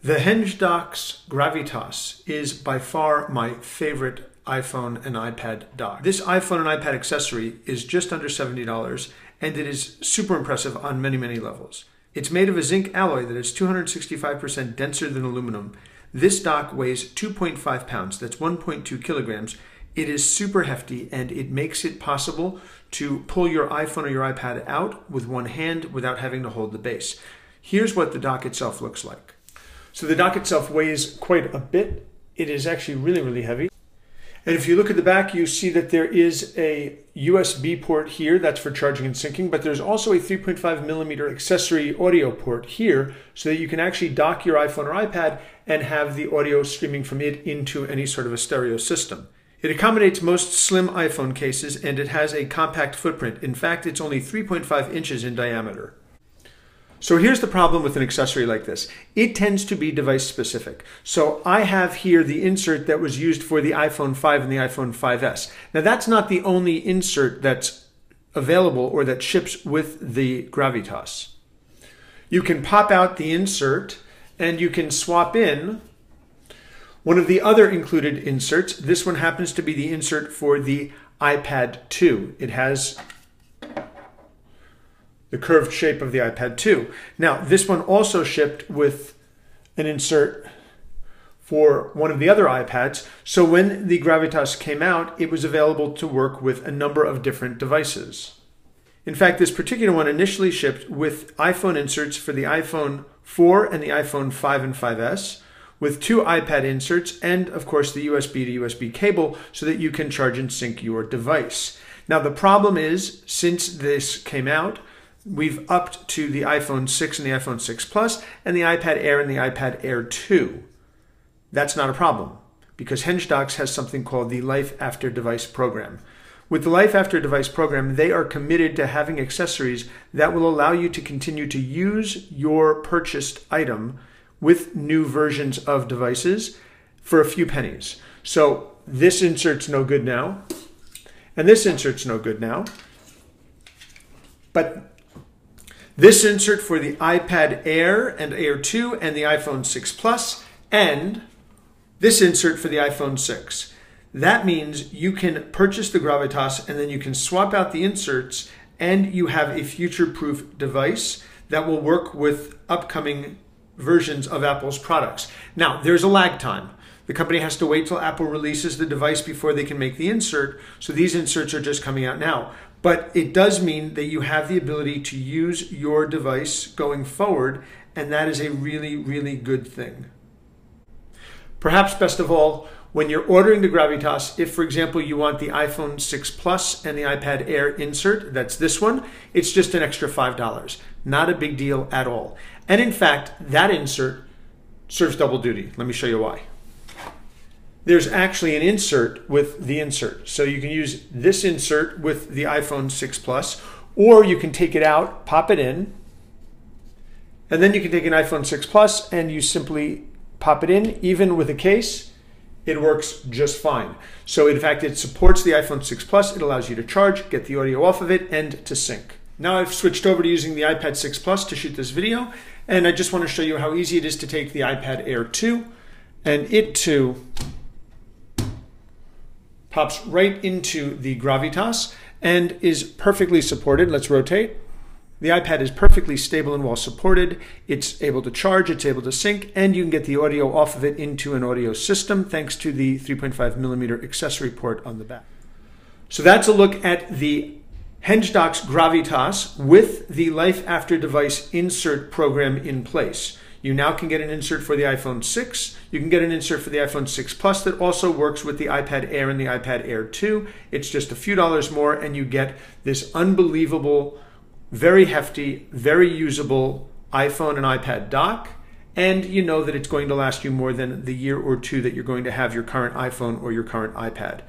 The Henge Gravitas is by far my favorite iPhone and iPad dock. This iPhone and iPad accessory is just under $70 and it is super impressive on many, many levels. It's made of a zinc alloy that is 265% denser than aluminum. This dock weighs 2.5 pounds, that's 1.2 kilograms. It is super hefty and it makes it possible to pull your iPhone or your iPad out with one hand without having to hold the base. Here's what the dock itself looks like. So the dock itself weighs quite a bit. It is actually really, really heavy. And if you look at the back, you see that there is a USB port here, that's for charging and syncing, but there's also a 3.5 millimeter accessory audio port here so that you can actually dock your iPhone or iPad and have the audio streaming from it into any sort of a stereo system. It accommodates most slim iPhone cases and it has a compact footprint. In fact, it's only 3.5 inches in diameter. So here's the problem with an accessory like this. It tends to be device specific. So I have here the insert that was used for the iPhone 5 and the iPhone 5S. Now that's not the only insert that's available or that ships with the Gravitas. You can pop out the insert and you can swap in one of the other included inserts. This one happens to be the insert for the iPad 2. It has the curved shape of the iPad 2. Now, this one also shipped with an insert for one of the other iPads. So when the Gravitas came out, it was available to work with a number of different devices. In fact, this particular one initially shipped with iPhone inserts for the iPhone 4 and the iPhone 5 and 5S, with two iPad inserts and, of course, the USB to USB cable so that you can charge and sync your device. Now, the problem is, since this came out, we've upped to the iPhone 6 and the iPhone 6 Plus and the iPad Air and the iPad Air 2. That's not a problem because Henge Docks has something called the Life After Device program. With the Life After Device program, they are committed to having accessories that will allow you to continue to use your purchased item with new versions of devices for a few pennies. So this insert's no good now, and this insert's no good now, but this insert for the iPad Air and Air 2 and the iPhone 6 Plus, and this insert for the iPhone 6. That means you can purchase the Gravitas and then you can swap out the inserts and you have a future-proof device that will work with upcoming versions of Apple's products. Now, there's a lag time. The company has to wait till Apple releases the device before they can make the insert, so these inserts are just coming out now. But it does mean that you have the ability to use your device going forward, and that is a really, really good thing. Perhaps best of all, when you're ordering the Gravitas, if, for example, you want the iPhone 6 Plus and the iPad Air insert, that's this one, it's just an extra $5. Not a big deal at all. And in fact, that insert serves double duty. Let me show you why. There's actually an insert with the insert. So you can use this insert with the iPhone 6 Plus, or you can take it out, pop it in, and then you can take an iPhone 6 Plus and you simply pop it in. Even with a case, it works just fine. So in fact, it supports the iPhone 6 Plus. It allows you to charge, get the audio off of it, and to sync. Now I've switched over to using the iPad 6 Plus to shoot this video, and I just want to show you how easy it is to take the iPad Air 2, and it too pops right into the Gravitas and is perfectly supported. Let's rotate. The iPad is perfectly stable and well supported. It's able to charge, it's able to sync, and you can get the audio off of it into an audio system thanks to the 3.5 millimeter accessory port on the back. So that's a look at the Henge Docks Gravitas with the Life After Device insert program in place. You now can get an insert for the iPhone 6. You can get an insert for the iPhone 6 Plus that also works with the iPad Air and the iPad Air 2. It's just a few dollars more and you get this unbelievable, very hefty, very usable iPhone and iPad dock. And you know that it's going to last you more than the year or two that you're going to have your current iPhone or your current iPad.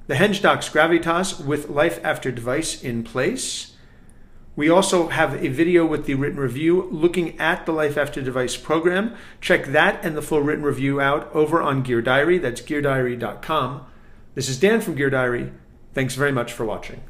The Henge Docks Gravitas with Life After Device in place. We also have a video with the written review looking at the Life After Device program. Check that and the full written review out over on Gear Diary. That's geardiary.com. This is Dan from Gear Diary. Thanks very much for watching.